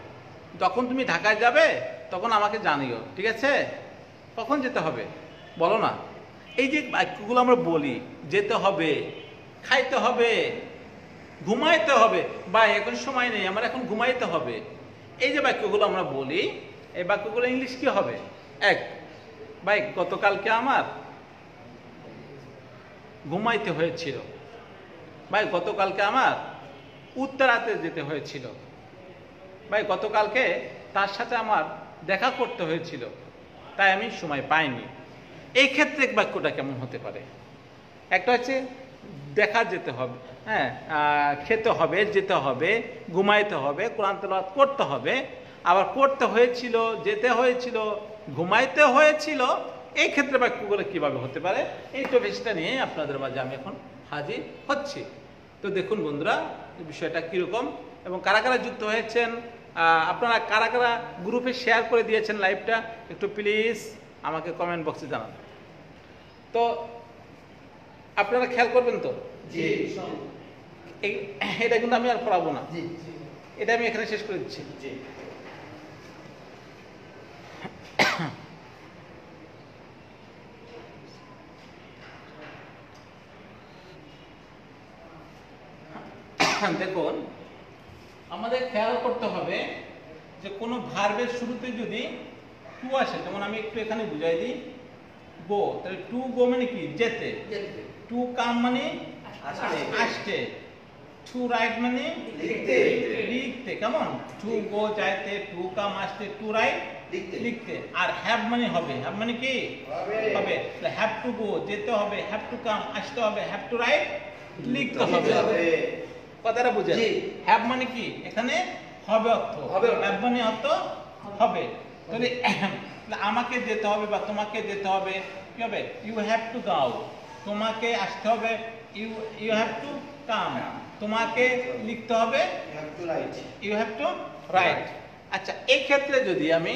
A: যখন তুমি ঢাকায় যাবে তখন আমাকে জানিও, ঠিক আছে? কখন যেতে হবে বলো না। এই যে বাক্যগুলো আমরা বলি, যেতে হবে, খাইতে হবে, ঘুমাইতে হবে, বা এখন সময় নেই আমার এখন ঘুমাইতে হবে, এই যে বাক্যগুলো আমরা বলি, এই বাক্যগুলো ইংলিশ কি হবে? এক, ভাই গতকালকে আমার ঘুমাইতে হয়েছিল, ভাই গতকালকে আমার উত্তরাতে যেতে হয়েছিল, ভাই গতকালকে তার সাথে আমার দেখা করতে হয়েছিল, তাই আমি সময় পাইনি। এই ক্ষেত্রে বাক্যটা কেমন হতে পারে? একটা হচ্ছে দেখা যেতে হবে, হ্যাঁ, খেতে হবে, যেতে হবে, ঘুমাইতে হবে, কোরআন তেলাওয়াত করতে হবে, আবার করতে হয়েছিল, যেতে হয়েছিল, ঘুমাইতে হয়েছিল। এই ক্ষেত্রে বাক্যগুলো কিভাবে হতে পারে, এই টপিকটা নিয়ে আপনাদের মাঝে আমি এখন হাজির হচ্ছি। তো দেখুন বন্ধুরা বিষয়টা কীরকম এবং কারা কারা যুক্ত হয়েছেন, আপনারা কারা কারা গ্রুপে শেয়ার করে দিয়েছেন লাইভটা, একটু প্লিজ আমাকে কমেন্ট বক্সে জানান। তো আপনারা খেয়াল করবেন তো?
B: জি
A: এটা কিন্তু আমি আর পড়াবো না, এটা আমি এখানে শেষ করে দিচ্ছি।
B: জি
A: দেখুন আমাদের খেয়াল করতে হবে যে কোনো ভার্বের শুরুতে যদি টু আসে, যেমন আমি একটু এখানে বুঝাই দিই, গো, তাহলে টু গো মানে কি? যেতে। টু কাম মানে আসতে। টু রাইট মানে লিখতে। কেমন? টু গো যাইতে, টু কাম আসতে, টু রাইট লিখতে। আর হ্যাভ মানে হবে। হ্যাভ মানে কি? হবে। হ্যাভ টু গো যেতে হবে, হ্যাভ টু কাম আসতে হবে, হ্যাভ টু রাইট লিখতে হবে। কথাটা বুঝেন? হ্যাভ মানে কি? এখানে হবে অর্থ, হ্যাভ মানে অর্থ হবে। তাহলে আমাকে যেতে হবে বা তোমাকে যেতে হবে কি হবে? You have to go. তোমাকে আসতে হবে, ইউ হ্যাভ টু কাম। তোমাকে লিখতে হবে, ইউ হ্যাভ টু রাইট। আচ্ছা, এই ক্ষেত্রে যদি আমি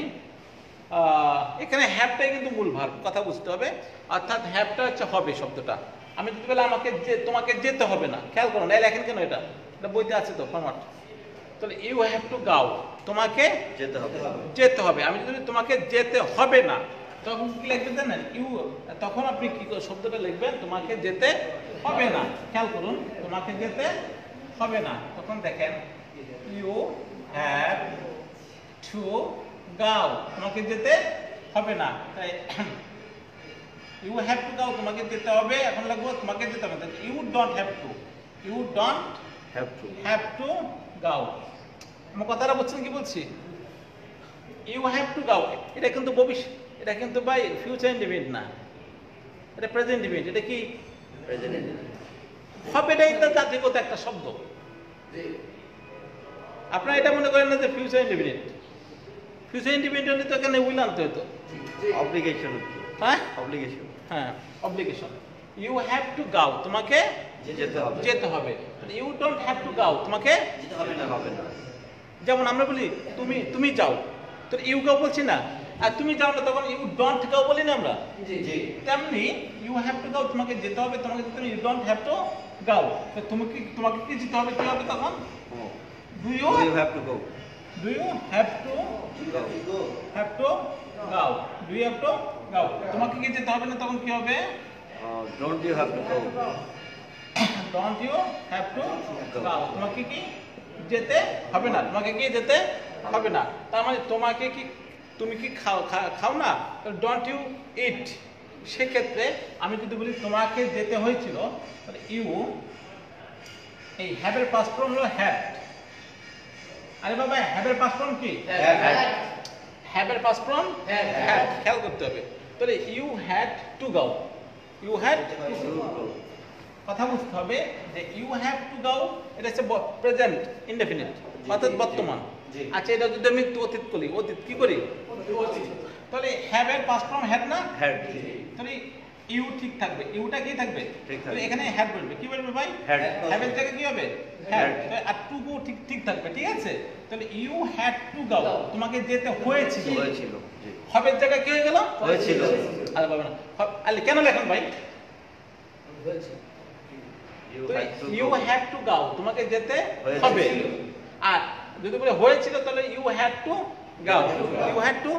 A: এখানে হ্যাভটাই কিন্তু মূল ভার্ব, কথা বুঝতে হবে। অর্থাৎ হ্যাভটা হচ্ছে হবে শব্দটা। আমি যদি বলি আমাকে তোমাকে যেতে হবে না, খেয়াল করো না, লেখেন কেন? এটা বইতে আছে তো ফরম্যাট। তাহলে ইউ হ্যাভ টু গাও, তোমাকে যেতে হবে। আমি যদি তোমাকে যেতে হবে না, তখন কি লিখবেন জানেন? ইউ, তখন আপনি কি শব্দটা লিখবেন? তোমাকে যেতে হবে না। খেয়াল করুন, তোমাকে যেতে হবে না। তখন দেখেন ইউ হ্যাভ টু গাও, তোমাকে যেতে হবে না। তাই ইউ হ্যাভ টু গাও, তোমাকে যেতে হবে। এখন লিখবো তোমাকে যেতে হবে। You don't have to, you don't have to go. আমার কথাটা বুঝছেন কি বলছি? ইউ হ্যাভ টু গাও, এটা কিন্তু ভবিষ্যৎ, এটা কিন্তু বাই ফিউচার ইন্ডিপেন্ডেন্ট না, এটা প্রেজেন্ট ইন্ডিপেন্ডেন্ট। এটা কি হবে? এটাই তো জাতিগত একটা শব্দ। আপনারা এটা মনে করেন না যে ফিউচার ইন্ডিপেন্ডেন্ট। ফিউচার ইন্ডিপেন্ডেন্ট হলে তো এখানে উইল আনতে হতো।
B: অব্লিগেশন।
A: হ্যাঁ,
B: অব্লিগেশন।
A: হ্যাঁ, obligation. You have to go, তোমাকে
B: যেতে হবে।
A: যেতে হবে। You don't have to go, তোমাকে
B: যেতে হবে না, হবে না।
A: যেমন আমরা বলি তুমি তুমি যাও, তো ইউ গাও বলছি না, আর তুমি যাও না তখন ইউ ডোন্ট গাও বলি না আমরা। তেমনি ইউ হ্যাভ টু গাও, তোমাকে যেতে হবে, তোমাকে যেতে হবে, ইউ ডোন্ট হ্যাভ টু গাও। তো তোমাকে কি যেতে হবে, কি হবে তখন? Do you
B: have to go?
A: Do you have to
B: Go.
A: Have to go, do you have to go, তোমাকে কি যেতে হবে না তখন কি হবে?
B: Don't you have to go?
A: Don't you have to go, তোমাকে কি যেতে হবে না, তোমাকে কি যেতে হবে না। তার মানে তোমাকে কি, তুমি কি খাও না, ডোন্ট ইউ ইট। সেক্ষেত্রে আমি যদি বলি তোমাকে যেতে হয়েছিল, তাহলে ইউ, এই হ্যাভের পাস্ট ফর্ম হলো হ্যাড। আরে বাবা, হ্যাভের পাস্ট ফর্ম কি? হ্যাভের পাস্ট ফর্ম হ্যাড, খেয়াল করতে হবে। তাহলে you had to go, you had to go, কথা বুঝতে হবে যে ইউ হ্যাভ টু গাও এটা হচ্ছে প্রেজেন্ট ইনডেফিনিট, অর্থাৎ বর্তমান। আচ্ছা, এটা যদি আমি অতীত করি, অতীত কি করি? তাহলে হ্যাভ এর পাস্ট ফর্ম হ্যাড না?
B: Had.
A: তাহলে ইউ ঠিক থাকবে, ইউটা কি থাকবে?
B: ঠিক থাকবে।
A: তাহলে এখানে হ্যাড বলবে, কি বলবে ভাই?
B: Had.
A: হ্যাভ এর জায়গায় কি হবে? হ্যাড।
B: Had.
A: আর টু গো ঠিক থাকবে, ঠিক আছে? তাহলে ইউ হ্যাড টু গাও, তোমাকে যেতে হয়েছিল।
B: হয়েছিল। জি।
A: হবের জায়গায় কি হয়ে গেল?
B: হয়েছিল।
A: আরে বাবা না, আরে কেন লেখেন ভাই?
B: You had to
A: you
B: go.
A: Have to go, তোমাকে যেতে
B: হয়েছিল।
A: হবে। আর যদি বলে হয়েছিল, তাহলে you had to go, you had to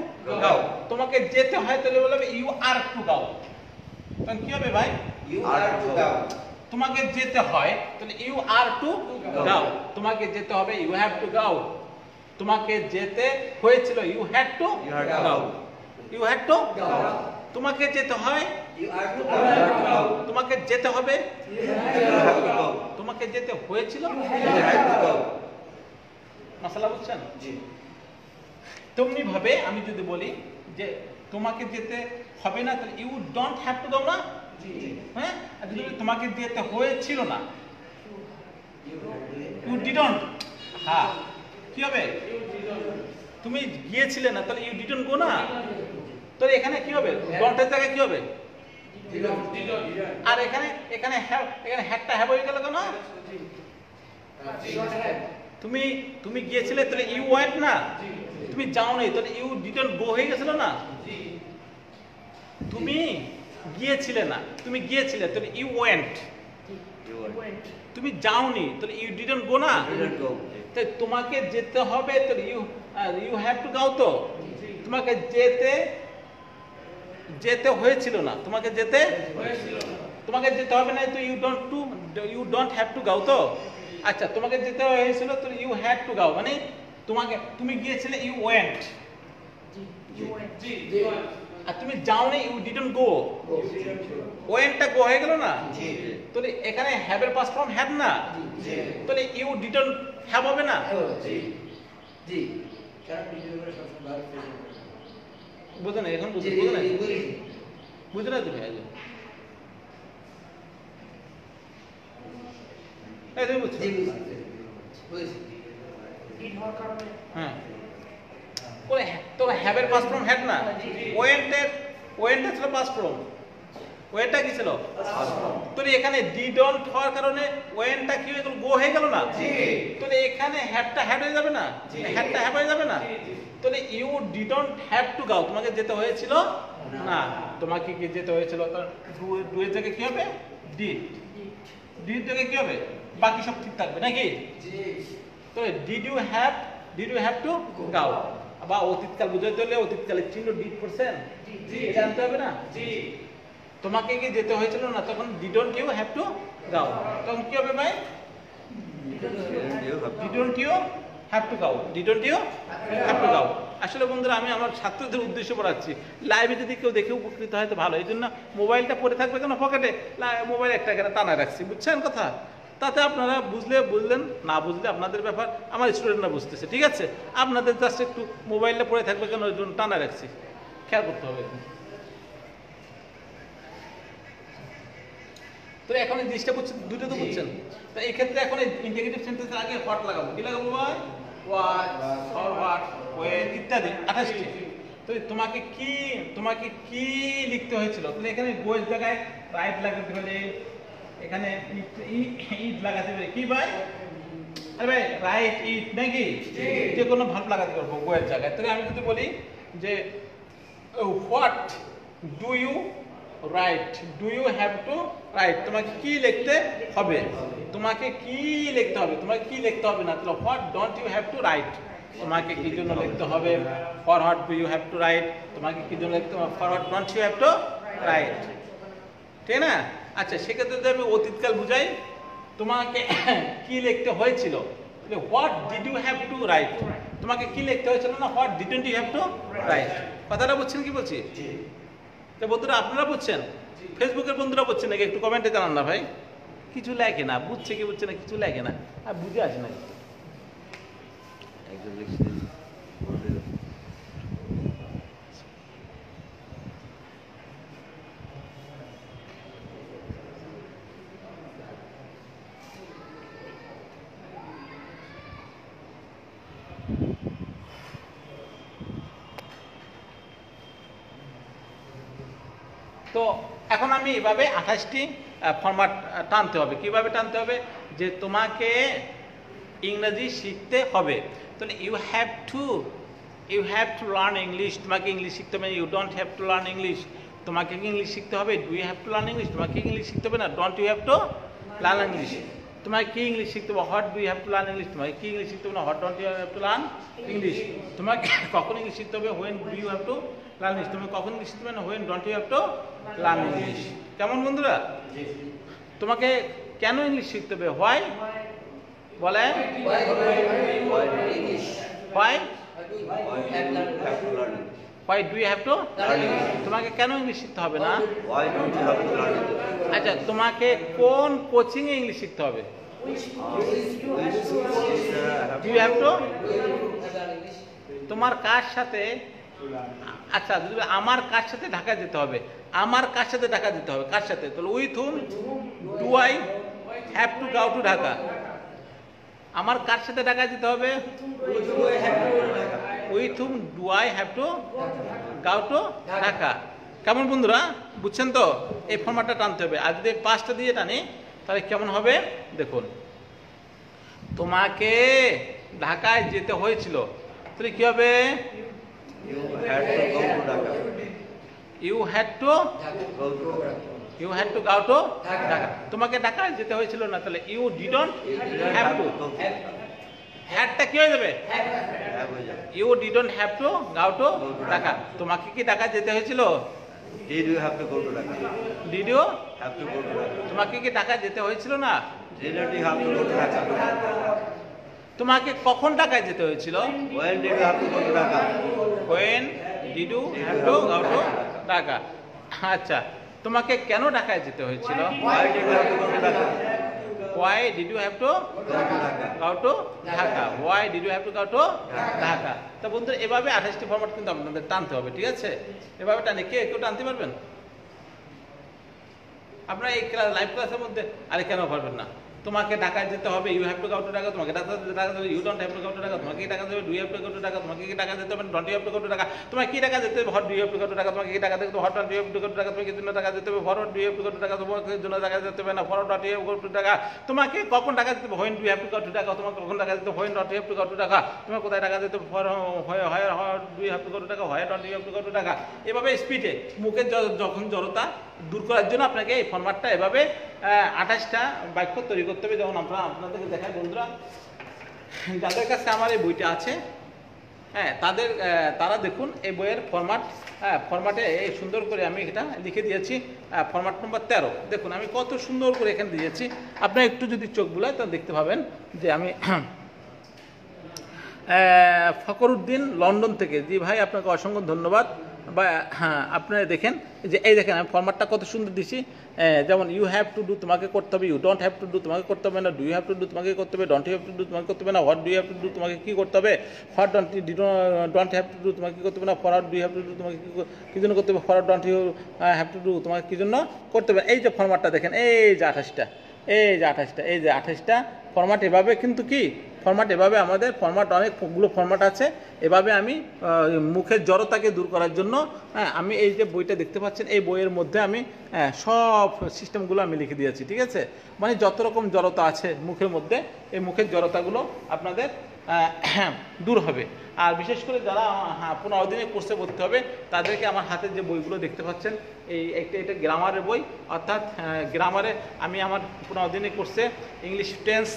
A: go, তোমাকে যেতে হয় তাহলে বলবে ইউ আর টু গাও। তখন কি হবে ভাই?
B: You are to go.
A: তোমাকে যেতে হয় তাহলে ইউ আর টু গাও, তোমাকে যেতে হবে, ইউ হ্যাভ টু গাও। তোমাকে যেতে হয়েছিল, you had to
B: You had to
A: go,
B: go.
A: You had to তোমাকে যেতে হয়,
B: You are to go.
A: তোমাকে যেতে হবে,
B: You have to go.
A: তোমাকে যেতে হয়েছিল।
B: You had to go.
A: মশলা বুঝছেন?
B: জি।
A: তেমনি ভাবে আমি যদি বলি যে তোমাকে যেতে হবে না, তাহলে ইউ ডোন্ট হ্যাভ টু গাও না? হ্যাঁ। আর যদি বলি তোমাকে যেতে হয়েছিল না, ইউ ডিডন্ট, হ্যাঁ কি হবে? তুমি গিয়েছিলে না, তাহলে ইউ ডিডন্ট গো না? তাহলে এখানে কি হবে? ডন্টের জায়গায় কি হবে? আর এখানে এখানে হ্যাভ, এখানে হ্যাডটা হ্যাভ হয়ে গেল কেন? তুমি গিয়েছিলে, তাহলে ইউ ওয়েন্ট না? তুমি যাও নাই, তাহলে ইউ ডিডন্ট গো হয়ে গেছিল না? তুমি গিয়েছিলে না, তুমি গিয়েছিলে, তাহলে ইউ ওয়েন্ট।
B: You went.
A: তুমি যাওনি, তাহলে ইউ ডিডন্ট গো না?
B: Didn't go.
A: তাই তোমাকে যেতে হবে, তাহলে ইউ হ্যাভ টু গাও। তো তোমাকে যেতে হয়েছিল না, তোমাকে যেতে হবে না, তো ইউ ডোন্ট হ্যাভ টু গাও। তো আচ্ছা, তোমাকে যেতে হয়েছিল, তো ইউ হ্যাড টু গাও, মানে তুমি গিয়েছিলে, ইউ ওয়েন্ট। আর তুমি যাওনি, ইউ ডিডন্ট গো। ওয়েন্টটা গো হয়ে গেল না?
B: জি।
A: তাহলে এখানে হ্যাভ এর পাস্ট ফর্ম হ্যাড না?
B: জি।
A: তাহলে ইউ ডিডন্ট হ্যাভ হবে না?
B: জি।
A: বুঝো না? এখন বুঝো না? বুঝো না তুমি? তুমি বুঝছো? হ্যাঁ। বলে তো হ্যাভের পাস্ট ফর্ম হ্যাড না? ওয়েন্টের ছিল পাস্ট ফর্ম, ওয়েন্টটা কি ছিল? তো এখানে ডিডন্ট হওয়ার কারণে ওয়েন্টটা কি হয়ে গেল? গো হয়ে গেল না? তাহলে এখানে হ্যাডটা হ্যাড হয়ে যাবে না? হ্যাডটা হ্যাভ হয়ে যাবে না? তাহলে you didn't have to go, তোমাকে যেতে হয়েছিল না। তোমাকে কি যেতে হয়েছিল? ডু এর জায়গায় কি হবে? ডিড। ডিড জায়গায় কি হবে? বাকি সব ঠিক থাকবে নাকি? তাহলে ডিড ইউ হ্যাভ টু গাও। বা অতীতকাল বুঝাইতে হলে অতীতকালের চিহ্ন ডিড করছেন, জানতে হবে না? তোমাকে কি যেতে হয়েছিল না, তখন ডিডন্ট ইউ হ্যাভ টু গাও। তখন কি হবে ভাই? Didn't you have to go, didn't you have to go. আসলে বন্ধুরা, আমি আমার ছাত্রদের উদ্দেশ্যে পড়াচ্ছি, লাইভে যদি কেউ দেখে উপকৃত হয় তো ভালো। এই জন্য মোবাইলটা পড়ে থাকবে কেন পকেটে, মোবাইল একটা এখানে টানা রাখছি, বুঝছেন কথা? তাতে আপনারা বুঝলে বুঝলেন, না বুঝলে আপনাদের ব্যাপার, আমার স্টুডেন্টরা বুঝতেছে, ঠিক আছে? আপনাদের জাস্ট একটু মোবাইলটা পড়ে থাকবে কেন, ওই জন্য টানা রাখছি, খেয়াল করতে হবে। তো এখন এই জিনিসটা বুঝছেন, দুটো তো বুঝছেন। তো এই ক্ষেত্রে এখন এই ইন্টিগ্রেটিভ সেন্টেন্সের আগে হোয়াট লাগাবো, কি লাগাবো ভাই? হোয়াট, ফরওয়ার্ড, ওয়েন ইত্যাদি 28টি। তো তোমাকে কি লিখতে হয়েছিল? তাহলে এখানে গোয়ের জায়গায় রাইট লাগাতে হলে, এখানে ইট লাগাতে হবে, কি ভাই? আরে ভাই রাইট ইট নাকি যে কোনো ভার্ব লাগাতে পারবো গোয়ের জায়গায়। তাহলে আমি যদি বলি যে what do you write, do you have to write, তোমাকে কি লিখতে হবে, তোমাকে কি লিখতে হবে, তোমাকে কি লিখতে হবে না, তাহলে what don't you have to write, তোমাকে কি জন্য লিখতে হবে, for what do you have to write, তোমাকে কি জন্য লিখতে হবে, for what don't you have to write, ঠিক না? আচ্ছা, সেক্ষেত্রে যদি আমি অতীতকাল বুঝাই, তোমাকে কি লিখতে হয়েছিল, what did you have to write, তোমাকে কি লিখতে হয়েছিল না, what didn't you have to write. কথাটা বুঝছেন কি বলছি? তো বন্ধুরা আপনারা বুঝছেন, ফেসবুকের বন্ধুরা বুঝছেন নাকি একটু কমেন্টে জানান না ভাই। কিছু লেখে না, বুঝছে কি বুঝছে না, কিছু লেখে না, আর বুঝে আসে না।
B: একজন লিখছেন
A: তো এখন আমি এভাবে 28টি ফরম্যাট টানতে হবে। কিভাবে টানতে হবে? যে তোমাকে ইংরেজি শিখতে হবে, তাহলে you have to learn English, তোমাকে ইংলিশ শিখতে হবে। You don't have to learn English, তোমাকে কি ইংলিশ শিখতে হবে? Do you have to learn English, তোমাকে কি ইংলিশ শিখতে হবে না, don't you have to learn English, তোমাকে কি ইংলিশ শিখতে হবে? What do you have to learn English, তোমাকে কি ইংলিশ শিখতে হবে না, what don't you have to learn English, তোমাকে কখন ইংলিশ শিখতে হবে? When do you have to learn English, তুমি কখন ইংলিশ শিখতে হবে না, when don't you have to learn English. কেমন বন্ধুরা? তোমাকে কেন ইংলিশ শিখতে হবে? হোয়াই বলেন, why why do you have to, তোমাকে কেন ইংলিশ শিখতে হবে না?
B: Why don't you have to learn English?
A: আচ্ছা, তোমাকে কোন কোচিং এ ইংলিশ শিখতে হবে? ডু ইউ হ্যাভ টু, তোমার কার সাথে, আচ্ছা যদি আমার কার সাথে ঢাকায় যেতে হবে, আমার কার সাথে ঢাকা যেতে হবে, কার সাথে, তাহলে with whom do I have to go to Dhaka, আমার কার সাথে ঢাকা যেতে হবে? With whom do I have to go to Dhaka. কেমন বন্ধুরা, বুঝছেন তো? এই ফরম্যাটটা টানতে হবে। আর যদি 5টা দিয়ে টানি তাহলে কেমন হবে দেখুন। তোমাকে ঢাকায় যেতে হয়েছিল, তাহলে কি হবে?
B: You had to go to Dhaka.
A: You had to
B: Go to Dhaka.
A: You had to go to Dhaka, তোমাকে ঢাকায় যেতে হয়েছিল না, তাহলে ইউ ডিডন্ট হ্যাভ টু, হ্যাডটা কি হয়ে যাবে?
B: Have হয়ে যাবে।
A: You didn't have to go to Dhaka, তোমাকে কি ঢাকা যেতে হয়েছিল?
B: Did you have to go to Dhaka?
A: Did you,
B: Have to go to Dhaka.
A: তোমাকে কি ঢাকা যেতে হয়েছিল না?
B: Didn't you have to go to Dhaka?
A: তোমাকে কখন ঢাকায় যেতে হয়েছিল?
B: When did you have to go to Dhaka?
A: When did you have to go to Dhaka? আচ্ছা, তোমাকে কেন ঢাকায় যেতে হয়েছিল?
B: Why did you have to go to Dhaka?
A: Why did you have to
B: Go to Dhaka.
A: go to Dhaka? Why did you have to go to Dhaka? তা বন্ধুরা, এভাবে 28টি format কিন্তু আপনাদের টানতে হবে, ঠিক আছে? এভাবে টানে কে কেউ টানতে পারবেন? আপনারা এই লাইভ ক্লাসের মধ্যে আরে কেন পারবেন না? তোমাকে ঢাকায় যেতে হবে, you have to go to Dhaka, তোমাকে ঢাকা যেতে হবে, you don't have to go to Dhaka, তোমাকে কি ঢাকা যেতে হবে, do you have to go to Dhaka, তোমাকে কি ঢাকা যেতে হবে, don't you have to go to Dhaka, তোমাকে কি ঢাকা যেতে হবে, what do you have to go to Dhaka, তোমাকে কি ঢাকা যেতে হবে, what don't you have to go to Dhaka, তোমাকে কি জন্য ঢাকা যেতে হবে, forward do you have to go to Dhaka, তোমাকে জন্য ঢাকা যেতে হবে না, ফরওয়ার্ড ডট you have to go to Dhaka, তোমাকে কখন ঢাকা যেতে হবে, when do you have to go to Dhaka, তোমাকে কখন ঢাকা যেতে হবে, হোয়েন ডট you have to go to Dhaka, তোমাকে কোথায় ঢাকা যেতে হবে, for where do you have to go to Dhaka, where dot you have to go to Dhaka. এভাবে স্পিডে মুখের যখন জড়তা দূর করার জন্য আপনাকে এই ফরম্যাটটা এভাবে 28টা বাক্য তৈরি করতে হবে। যেমন আমরা আপনাদেরকে দেখাই বন্ধুরা, যাদের কাছে আমার এই বইটা আছে, হ্যাঁ তারা দেখুন এই বইয়ের ফরম্যাটে সুন্দর করে আমি এটা লিখে দিয়েছি, ফরম্যাট নম্বর 13। দেখুন আমি কত সুন্দর করে এখানে দিয়েছি, আপনি একটু যদি চোখ বুলায় তাহলে দেখতে পাবেন যে আমি ফকরউদ্দিন লন্ডন থেকে, জি ভাই আপনাকে অসংখ্য ধন্যবাদ। বা হ্যাঁ, আপনারা দেখেন যে এই দেখেন আমি ফরম্যাটটা কত সুন্দর দিছি। যেমন ইউ হ্যাভ টু ডু, তোমাকে করতে হবে, you don't have to do, তোমাকে করতে হবে না, do you have to do, তোমাকে করতে হবে, don't you have to do, তোমাকে করতে হবে না, what do you have to do, তোমাকে কি করতে হবে, what don't have to do, তোমাকে কি করতে হবে না, forward do you have to do, তোমাকে কি জন্য করতে হবে, forward don't you have to do, তোমাকে কি জন্য করতে হবে। এই যে ফরম্যাটটা দেখেন, এই যে 28টা, এই যে 28টা ফরম্যাট, এভাবে কিন্তু কি ফরম্যাট এভাবে আমাদের ফরম্যাট অনেকগুলো ফরম্যাট আছে। এভাবে আমি মুখের জড়তাকে দূর করার জন্য আমি এই যে বইটা দেখতে পাচ্ছেন এই বইয়ের মধ্যে আমি সব সিস্টেমগুলো আমি লিখে দিয়েছি, ঠিক আছে। মানে যত রকম জড়তা আছে মুখের মধ্যে এই মুখের জড়তাগুলো আপনাদের দূর হবে। আর বিশেষ করে যারা 15 দিনের কোর্সে ভর্তি হবে তাদেরকে আমার হাতে যে বইগুলো দেখতে পাচ্ছেন এটা গ্রামারের বই, অর্থাৎ গ্রামারে আমি আমার 15 দিনের কোর্সে English tense,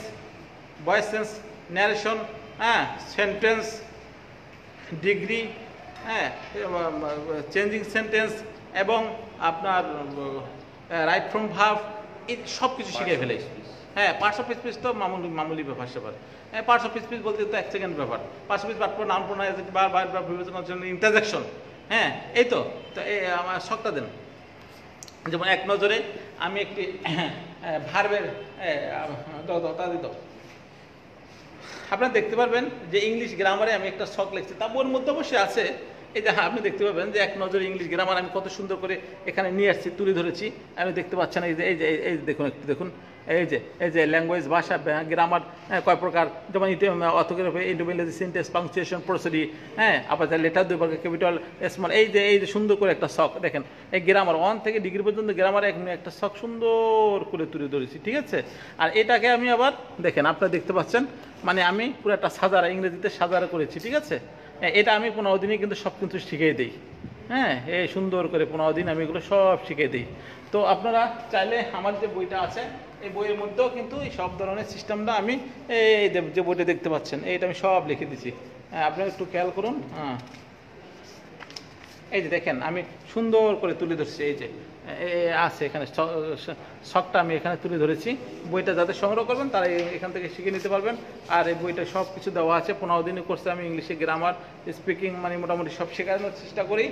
A: voice sense, narration, sentence, degree, changing sentence এবং আপনার রাইট ফ্রম ভার্ব, এই সব কিছু শিখে ফেলে। পার্টস অফ স্পিচ তো মামুলি ব্যাপার স্যাপার। পার্টস অফ স্পিচ বলতে তো 1 সেকেন্ড ব্যাপার। Parts of speech but noun pronoun বা ইন্টারজেকশন, এই তো আমার শখটা দেন। যেমন এক নজরে আমি একটি ভার্বের দিত আপনারা দেখতে পারবেন যে ইংলিশ গ্রামারে আমি একটা শখ লিখছি, তা ওর মধ্যে অবশ্যই আছে। এই যে আপনি দেখতে পাবেন যে এক নজরে ইংলিশ গ্রামার আমি কত সুন্দর করে এখানে নিয়ে আসছি, তুলে ধরেছি। আমি দেখতে পাচ্ছেন এই যে দেখুন, একটু দেখুন, এই যে ল্যাঙ্গুয়েজ, ভাষা, গ্রামার কয় প্রকার, যেমন orthography, independence, sentence, punctuation, prosody, আবার লেটার 2 ভাগে, ক্যাপিটাল, স্মল, এই যে সুন্দর করে একটা শখ দেখেন। এই গ্রামার 1 থেকে ডিগ্রি পর্যন্ত গ্রামারে একটা শখ সুন্দর করে তুলে ধরেছি, ঠিক আছে। আর এটাকে আমি আবার দেখেন, আপনারা দেখতে পাচ্ছেন, মানে আমি পুরো একটা সাজারা, ইংরেজিতে সাজারা করেছি, ঠিক আছে। এটা আমি 15 দিনে কিন্তু সব কিছু শিখিয়ে দিই। এই সুন্দর করে 15 দিন আমি এগুলো সব শিখিয়ে দিই। তো আপনারা চাইলে আমার যে বইটা আছে এই বইয়ের মধ্যেও কিন্তু এই সব ধরনের সিস্টেমটা আমি এই যে বইটা দেখতে পাচ্ছেন এইটা আমি সব লিখে দিচ্ছি। আপনারা একটু খেয়াল করুন। এই যে দেখেন আমি সুন্দর করে তুলে ধরছি, এই যে আছে এখানে শখটা আমি এখানে তুলে ধরেছি। বইটা যাদের সংগ্রহ করবেন তারা এখান থেকে শিখে নিতে পারবেন। আর এই বইটা সব কিছু দেওয়া আছে। 15 দিনের কোর্সে আমি ইংলিশে গ্রামার, স্পিকিং মানে মোটামুটি সব শেখানোর চেষ্টা করি।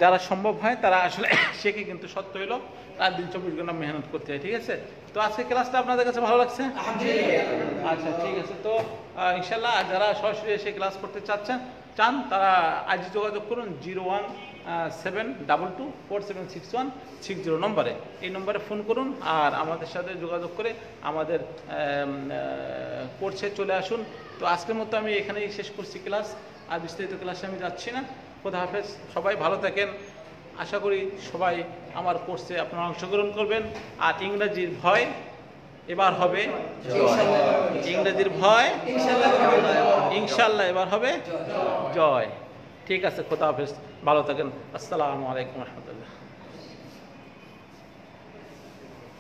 A: যারা সম্ভব হয় তারা আসলে শেখে, কিন্তু সত্য হলো রাত দিন 24 ঘন্টা মেহনত করতে হয়, ঠিক আছে। তো আজকে ক্লাসটা আপনাদের কাছে ভালো লাগছে? আচ্ছা, ঠিক আছে। তো ইনশাল্লাহ যারা সরাসরি এসে ক্লাস করতে চান তারা আজ যোগাযোগ করুন 01724761660 নম্বরে। এই নম্বরে ফোন করুন আর আমাদের সাথে যোগাযোগ করে আমাদের কোর্সে চলে আসুন। তো আজকের মতো আমি এখানেই শেষ করছি ক্লাস, আর বিস্তারিত ক্লাসে আমি যাচ্ছি না। খোদা হাফেজ, সবাই ভালো থাকেন। আশা করি সবাই আমার কোর্সে আপনারা অংশগ্রহণ করবেন। আর ইংরেজির ভয় এবার হবে ইংরেজির ভয় ইনশাল্লাহ এবার হবে জয়। ঠিক আছে, খোদা হাফেজ, ভালো থাকেন। আসসালামু আলাইকুম রহমতুল্লাহ।